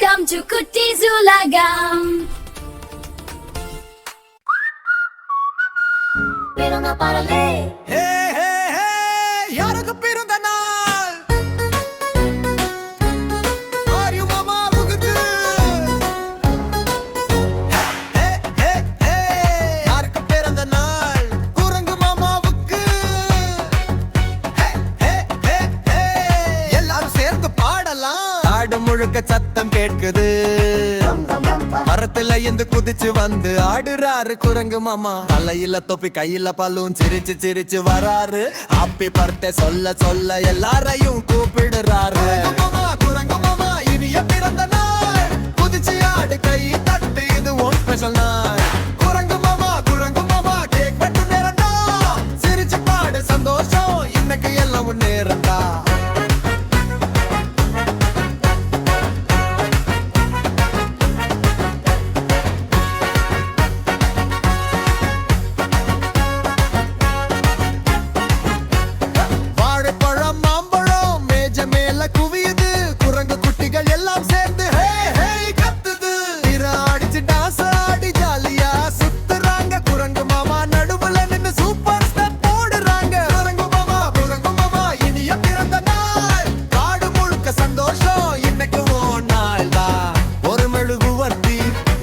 Welcome to Kutti's Ulagam. Piranga parale. Hey hey hey, யாருக்கு பிறந்த நாள்? ஆரியு மாமாவுக்கு. Hey hey hey, யாருக்கு பிறந்த நாள்? குரங்கு மாமாவுக்கு. Hey hey hey hey, எல்லாரும் சேர்ந்து பாடலாம். காடு முழுக்க சத்தம் கேட்குது. மரத்துல இருந்து குதிச்சு வந்து ஆடுறாரு குரங்கு மாமா. தலையில தொப்பி கையில பலூன் சிரிச்சு சிரிச்சு வராரு. ஹாப்பி பர்த்டே சொல்ல சொல்ல எல்லாரையும் கூப்பிடுறாரு. குரங்கு மாமா இனிய பிறந்த நாள். குதிச்சு ஆடு கை தட்டு இது உன் ஸ்பெஷல் நாள். குரங்கு மாமா கேக் வெட்டு நேரம்டா. சிரிச்சு பாடு சந்தோஷம் இன்னைக்கு எல்லாம் நேரம்டா.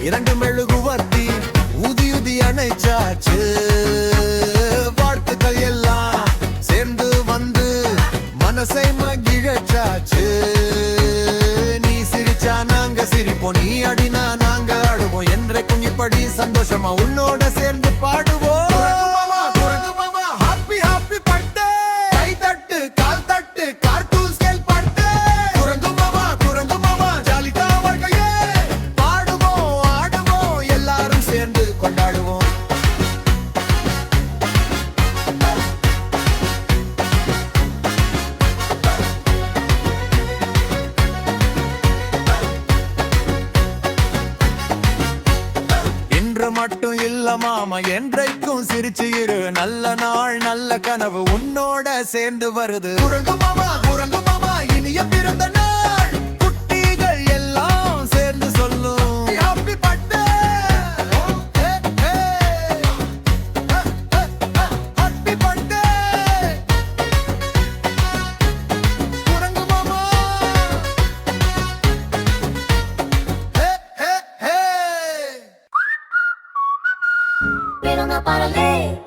இரண்டு மெழுகுவர்த்தி ஊதி ஊதி அணைச்சாச்சு. வாழ்த்துக்கள் எல்லாம் சேர்ந்து வந்து மனசை மகிழச்சாச்சு. நீ சிரிச்சா நாங்க சிரிப்போம், நீ அடினா நாங்க ஆடுவோம். என்றைக்கும் இப்படி சந்தோஷமா உன்னோட சேர்ந்து பாடுவோம். மட்டும் இல்ல மாமா என்றைக்கும் சிரிச்சு இரு. நல்ல நாள் நல்ல கனவு உன்னோட சேர்ந்து வருது. குரங்கு மாமா இனிய பிறந்த நாள். குட்டிகள் எல்லாம் சேர்ந்து சொல்லும் ஹாப்பி பர்த்டே. ஹாப்பி பர்த்டே குரங்கு மாமா. Piranga parale.